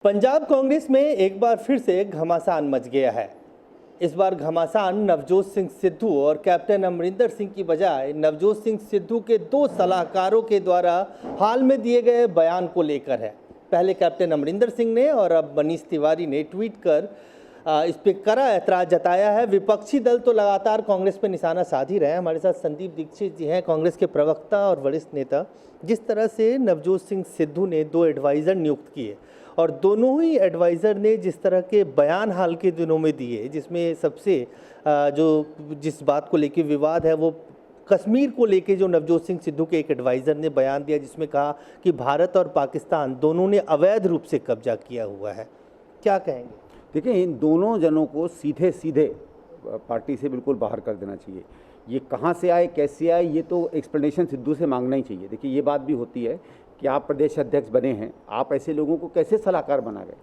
पंजाब कांग्रेस में एक बार फिर से घमासान मच गया है। इस बार घमासान नवजोत सिंह सिद्धू और कैप्टन अमरिंदर सिंह की बजाय नवजोत सिंह सिद्धू के दो सलाहकारों के द्वारा हाल में दिए गए बयान को लेकर है। पहले कैप्टन अमरिंदर सिंह ने और अब मनीष तिवारी ने ट्वीट कर इस पर कड़ा ऐतराज जताया है। विपक्षी दल तो लगातार कांग्रेस पर निशाना साध ही रहे हैं। हमारे साथ संदीप दीक्षित जी हैं, कांग्रेस के प्रवक्ता और वरिष्ठ नेता। जिस तरह से नवजोत सिंह सिद्धू ने दो एडवाइज़र नियुक्त किए और दोनों ही एडवाइज़र ने जिस तरह के बयान हाल के दिनों में दिए, जिसमें सबसे जिस बात को लेकर विवाद है वो कश्मीर को लेके जो नवजोत सिंह सिद्धू के एक एडवाइज़र ने बयान दिया, जिसमें कहा कि भारत और पाकिस्तान दोनों ने अवैध रूप से कब्जा किया हुआ है। क्या कहेंगे? देखिए, इन दोनों जनों को सीधे सीधे पार्टी से बिल्कुल बाहर कर देना चाहिए। ये कहाँ से आए, कैसे आए, ये तो एक्सप्लेनेशन सिद्धू से मांगना ही चाहिए। देखिए, ये बात भी होती है कि आप प्रदेश अध्यक्ष बने हैं, आप ऐसे लोगों को कैसे सलाहकार बना गए?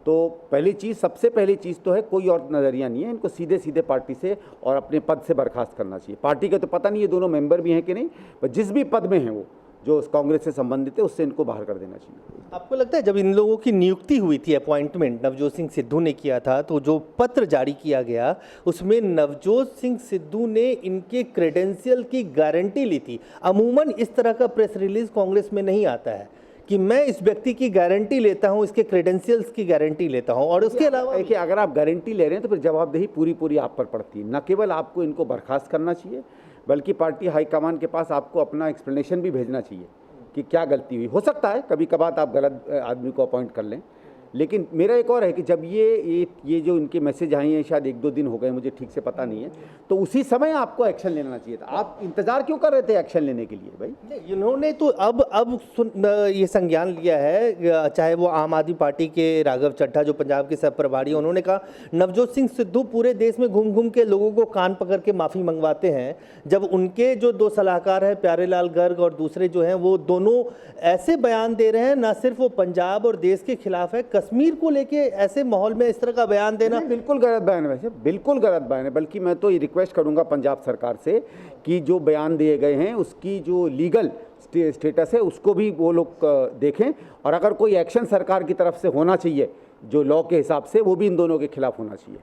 तो पहली चीज़, सबसे पहली चीज़ तो है कोई और नज़रिया नहीं है, इनको सीधे सीधे पार्टी से और अपने पद से बर्खास्त करना चाहिए। पार्टी का तो पता नहीं ये दोनों मेंबर भी हैं कि नहीं, पर जिस भी पद में हैं वो जो कांग्रेस से संबंधित है उससे इनको बाहर कर देना चाहिए। आपको लगता है जब इन लोगों की नियुक्ति हुई थी, अपॉइंटमेंट नवजोत सिंह सिद्धू ने किया था, तो जो पत्र जारी किया गया उसमें नवजोत सिंह सिद्धू ने इनके क्रेडेंशियल की गारंटी ली थी? अमूमन इस तरह का प्रेस रिलीज कांग्रेस में नहीं आता है कि मैं इस व्यक्ति की गारंटी लेता हूं, इसके क्रेडेंशियल्स की गारंटी लेता हूं। और उसके अलावा देखिए, अगर आप गारंटी ले रहे हैं तो फिर जवाबदेही पूरी पूरी आप पर पड़ती है। न केवल आपको इनको बर्खास्त करना चाहिए, बल्कि पार्टी हाईकमान के पास आपको अपना एक्सप्लेनेशन भी भेजना चाहिए कि क्या गलती हुई। हो सकता है कभी कभार आप गलत आदमी को अपॉइंट कर लें, लेकिन मेरा एक और है कि जब ये जो इनके मैसेज आए हैं, शायद 1-2 दिन हो गए, मुझे ठीक से पता नहीं है, तो उसी समय आपको एक्शन लेना चाहिए था। आप इंतजार क्यों कर रहे थे एक्शन लेने के लिए भाई? नहीं, इन्होंने तो अब ये संज्ञान लिया है, चाहे वो आम आदमी पार्टी के राघव चड्ढा जो पंजाब के सब प्रभारी, उन्होंने कहा नवजोत सिंह सिद्धू पूरे देश में घूम घूम के लोगों को कान पकड़ के माफ़ी मंगवाते हैं। जब उनके जो दो सलाहकार हैं प्यारेलाल गर्ग और दूसरे जो हैं, वो दोनों ऐसे बयान दे रहे हैं, ना सिर्फ वो पंजाब और देश के खिलाफ है, कश्मीर को लेके ऐसे माहौल में इस तरह का बयान देना बिल्कुल गलत बयान है। वैसे बिल्कुल गलत बयान है। बल्कि मैं तो ये रिक्वेस्ट करूंगा पंजाब सरकार से कि जो बयान दिए गए हैं उसकी जो लीगल स्टेटस है उसको भी वो लोग देखें, और अगर कोई एक्शन सरकार की तरफ से होना चाहिए जो लॉ के हिसाब से, वो भी इन दोनों के खिलाफ होना चाहिए।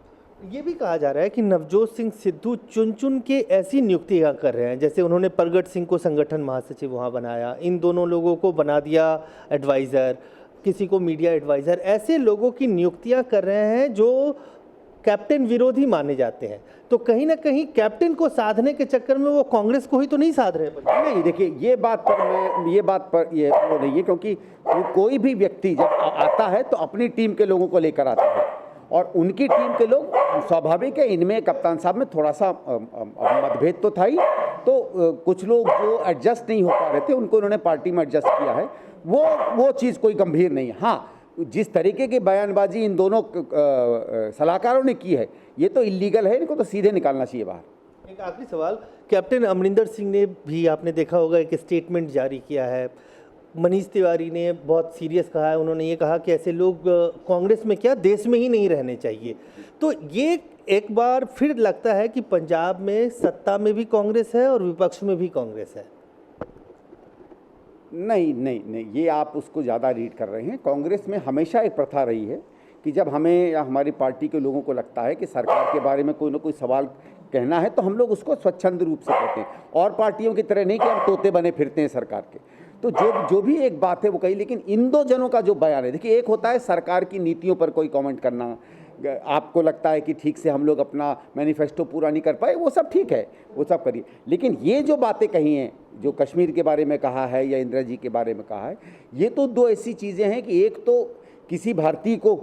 ये भी कहा जा रहा है कि नवजोत सिंह सिद्धू चुन चुन के ऐसी नियुक्तियां कर रहे हैं, जैसे उन्होंने प्रगट सिंह को संगठन महासचिव वहां बनाया, इन दोनों लोगों को बना दिया एडवाइज़र, किसी को मीडिया एडवाइज़र। ऐसे लोगों की नियुक्तियां कर रहे हैं जो कैप्टन विरोधी माने जाते हैं। तो कहीं ना कहीं कैप्टन को साधने के चक्कर में वो कांग्रेस को ही तो नहीं साध रहे। नहीं, देखिए, ये बात पर वो नहीं है, क्योंकि कोई भी व्यक्ति जब आता है तो अपनी टीम के लोगों को लेकर आता है, और उनकी टीम के लोग स्वाभाविक है। इनमें कप्तान साहब में थोड़ा सा मतभेद तो था ही, तो कुछ लोग जो एडजस्ट नहीं हो पा रहे थे उनको उन्होंने पार्टी में एडजस्ट किया है। वो चीज़ कोई गंभीर नहीं है। हाँ, जिस तरीके की बयानबाजी इन दोनों सलाहकारों ने की है, ये तो इलीगल है, इनको तो सीधे निकालना चाहिए बाहर। एक आखिरी सवाल, कैप्टन अमरिंदर सिंह ने भी, आपने देखा होगा, एक स्टेटमेंट जारी किया है। मनीष तिवारी ने बहुत सीरियस कहा है, उन्होंने ये कहा कि ऐसे लोग कांग्रेस में क्या, देश में ही नहीं रहने चाहिए। तो ये एक बार फिर लगता है कि पंजाब में सत्ता में भी कांग्रेस है और विपक्ष में भी कांग्रेस है। नहीं, ये आप उसको ज़्यादा रीड कर रहे हैं। कांग्रेस में हमेशा एक प्रथा रही है कि जब हमें या हमारी पार्टी के लोगों को लगता है कि सरकार के बारे में कोई ना कोई सवाल कहना है, तो हम लोग उसको स्वच्छंद रूप से कहते हैं, और पार्टियों की तरह नहीं कि हम तोते बने फिरते हैं सरकार के। तो जो भी एक बात है वो कही, लेकिन इन दो जनों का जो बयान है, देखिए, एक होता है सरकार की नीतियों पर कोई कमेंट करना, आपको लगता है कि ठीक से हम लोग अपना मैनिफेस्टो पूरा नहीं कर पाए, वो सब ठीक है, वो सब करिए। लेकिन ये जो बातें कही हैं, जो कश्मीर के बारे में कहा है या इंदिरा जी के बारे में कहा है, ये तो दो ऐसी चीज़ें हैं कि एक तो किसी भारतीय को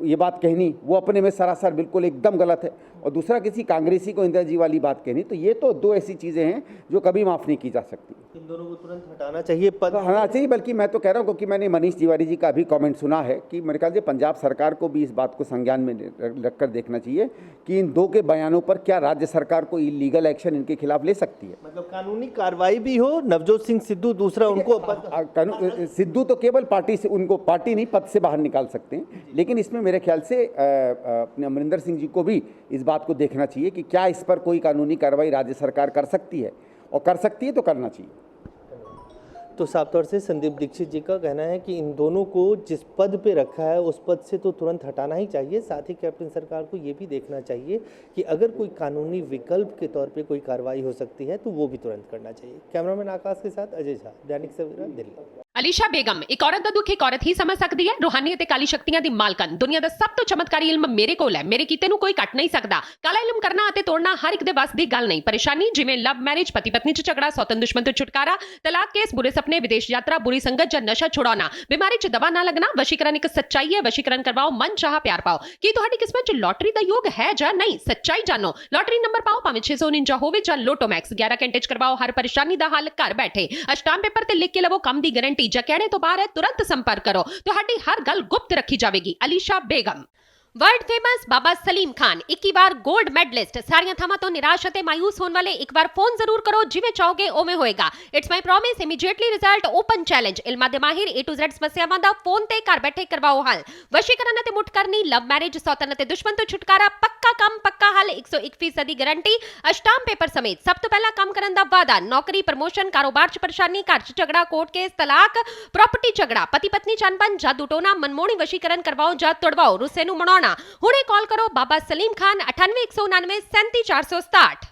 ये बात कहनी वो अपने में सरासर बिल्कुल एकदम गलत है, और दूसरा किसी कांग्रेसी को इंदिरा जी वाली बात कहनी, तो ये तो दो ऐसी चीज़ें हैं जो कभी माफ़ नहीं की जा सकती। इन दोनों को तुरंत हटाना चाहिए, पद हटाना चाहिए। बल्कि मैं तो कह रहा हूँ, क्योंकि मैंने मनीष तिवारी जी का भी कमेंट सुना है कि मेरे ख्याल से पंजाब सरकार को भी इस बात को संज्ञान में रखकर देखना चाहिए कि इन दो के बयानों पर क्या राज्य सरकार को इलीगल एक्शन इनके खिलाफ ले सकती है, मतलब कानूनी कार्रवाई भी हो। नवजोत सिंह सिद्धू दूसरा, उनको सिद्धू तो केवल पार्टी से, उनको पार्टी नहीं पद से बाहर निकाल सकते हैं, लेकिन इसमें मेरे ख्याल से अपने अमरिंदर सिंह जी को भी इस बात को देखना चाहिए कि क्या इस पर कोई कानूनी कार्रवाई राज्य सरकार कर सकती है, और कर सकती है तो करना चाहिए। तो साफ तौर से संदीप दीक्षित जी का कहना है कि इन दोनों को जिस पद पे रखा है उस पद से तो तुरंत हटाना ही चाहिए। साथ ही कैप्टन सरकार को ये भी देखना चाहिए कि अगर कोई कानूनी विकल्प के तौर पे कोई कार्रवाई हो सकती है तो वो भी तुरंत करना चाहिए। कैमरामैन आकाश के साथ अजय झा, दैनिक सवेरा, दिल्ली। ਅਲੀਸ਼ਾ ਬੇਗਮ ਇੱਕ ਔਰਤ ਦਾ ਦੁੱਖ ਇੱਕ ਔਰਤ ਹੀ ਸਮਝ ਸਕਦੀ ਹੈ। ਰੂਹਾਨੀ ਅਤੇ ਕਾਲੀ ਸ਼ਕਤੀਆਂ ਦੀ ਮਾਲਕਨ, ਦੁਨੀਆ ਦਾ ਸਭ ਤੋਂ ਚਮਤਕਾਰੀ ਇਲਮ ਮੇਰੇ ਕੋਲ ਹੈ। ਮੇਰੇ ਕੀਤੇ ਨੂੰ ਕੋਈ ਕੱਟ ਨਹੀਂ ਸਕਦਾ। ਕਾਲਾ ਇਲਮ ਕਰਨਾ ਅਤੇ ਤੋੜਨਾ ਹਰ ਇੱਕ ਦੇ ਵੱਸ ਦੀ ਗੱਲ ਨਹੀਂ। ਪਰੇਸ਼ਾਨੀ ਜਿਵੇਂ ਲਵ ਮੈਰਿਜ, ਪਤੀ ਪਤਨੀ 'ਚ ਝਗੜਾ, ਸੌਤਨ ਦੁਸ਼ਮਣ ਤੋਂ ਛੁਟਕਾਰਾ, ਤਲਾਕ ਕੇਸ, ਬੁਰੇ ਸੁਪਨੇ, ਵਿਦੇਸ਼ ਯਾਤਰਾ, ਬੁਰੀ ਸੰਗਤ ਜਾਂ ਨਸ਼ਾ ਛੁਡਾਉਣਾ, ਬਿਮਾਰੀ 'ਚ ਦਵਾ ਨਾ ਲੱਗਣਾ। ਵਸ਼ੀਕਰਨ ਇੱਕ ਸੱਚਾਈ ਹੈ। ਵਸ਼ੀਕਰਨ ਕਰਵਾਓ, ਮਨ ਚਾਹਾ ਪਿਆਰ ਪਾਓ। ਕੀ ਤੁਹਾਡੀ ਕਿਸਮਤ 'ਚ ਲੋਟਰੀ ਦਾ ਯੋਗ ਹੈ ਜਾਂ ਨਹੀਂ? ਸੱਚਾਈ ਜਾਣੋ। ਲੋਟਰੀ ਨੰਬਰ ਪਾਓ, ਭਾਵੇਂ 649 ਹੋਵੇ ਜਾਂ ਲੋਟੋ ਮੈਕਸ। 11 ਘੰਟੇ 'ਚ ਕਰਵਾਓ ਹਰ ਪਰੇਸ਼ਾਨੀ ਦਾ ਹੱਲ ਘਰ ਬੈਠੇ। ਅਸ਼ਟਾਮ ਪੇਪਰ ਤੇ ਲਿਖ ਕੇ ਲਵੋ ਕੰਮ ਦੀ ਗਾਰੰਟੀ। ਜਾਂ ਕਹਿਣੇ ਤੋਂ ਬਾਹਰ तुरंत संपर्क करो। ਤੁਹਾਡੀ ਹਰ ਗੱਲ ਗੁਪਤ ਰੱਖੀ ਜਾਵੇਗੀ। ਅਲੀਸ਼ਾ ਬੇਗਮ। वर्ल्ड फेमस बाबा सलीम खान 21 बार गोल्ड मेडलिस्ट। सारियां थावां तो निराश ਅਤੇ ਮਾਯੂਸ ਹੋਣ ਵਾਲੇ ਇੱਕ ਵਾਰ ਫੋਨ ਜ਼ਰੂਰ ਕਰੋ। ਜਿਵੇਂ ਚਾਹੋਗੇ ਉਵੇਂ ਹੋਏਗਾ। It's my promise. Immediately result, open challenge. ਇਲਮਾਂ ਦੇ ਮਾਹਿਰ A to Z ਸਮੱਸਿਆਵਾਂ ਦਾ ਫੋਨ ਤੇ ਘਰ ਬੈਠੇ ਕਰਵਾਓ ਹੱਲ। ਵਸ਼ੀਕਰਨ ਅਤੇ ਮੁੱਠ ਕਰਨੀ, ਲਵ ਮੈਰਿਜ, ਸੌਤਨ ਅਤੇ ਦੁਸ਼ਮਣ ਤੋਂ ਛੁਟਕਾਰਾ, ਪੱਕਾ ਕੰਮ, ਪੱਕਾ ਹੱਲ, 101% ਦੀ ਗਾਰੰਟੀ, ਅਸ਼ਟਾਮ ਪੇਪਰ ਸਮੇਤ। ਸਭ ਤੋਂ ਪਹਿਲਾਂ ਕੰਮ ਕਰਨ ਦਾ ਵਾਅਦਾ। ਨੌਕਰੀ, ਪ੍ਰਮੋਸ਼ਨ, ਕਾਰੋਬਾਰ 'ਚ ਪਰੇਸ਼ਾਨੀ, ਘਰ 'ਚ ਝਗੜਾ, ਕੋਰਟ ਕੇਸ, ਤਲਾਕ, ਪ੍ਰਾਪਰਟੀ ਝਗੜਾ, ਪਤੀ ਪਤਨੀ 'ਚ ਅਣਬਣ, ਜਾਦੂ ਟੋਨਾ, ਮਨਮੋਹਣੀ ਵਸ਼ੀਕਰਨ ਕਰਵਾਓ ਜਾਂ ਤੁੜਵਾਓ, ਰੁੱਸੇ ਨੂੰ ਮਨਾਉਣਾ। ਹੁਣੇ ਕਾਲ ਕਰੋ ਬਾਬਾ ਸਲੀਮ ਖਾਨ 98 199 37 467।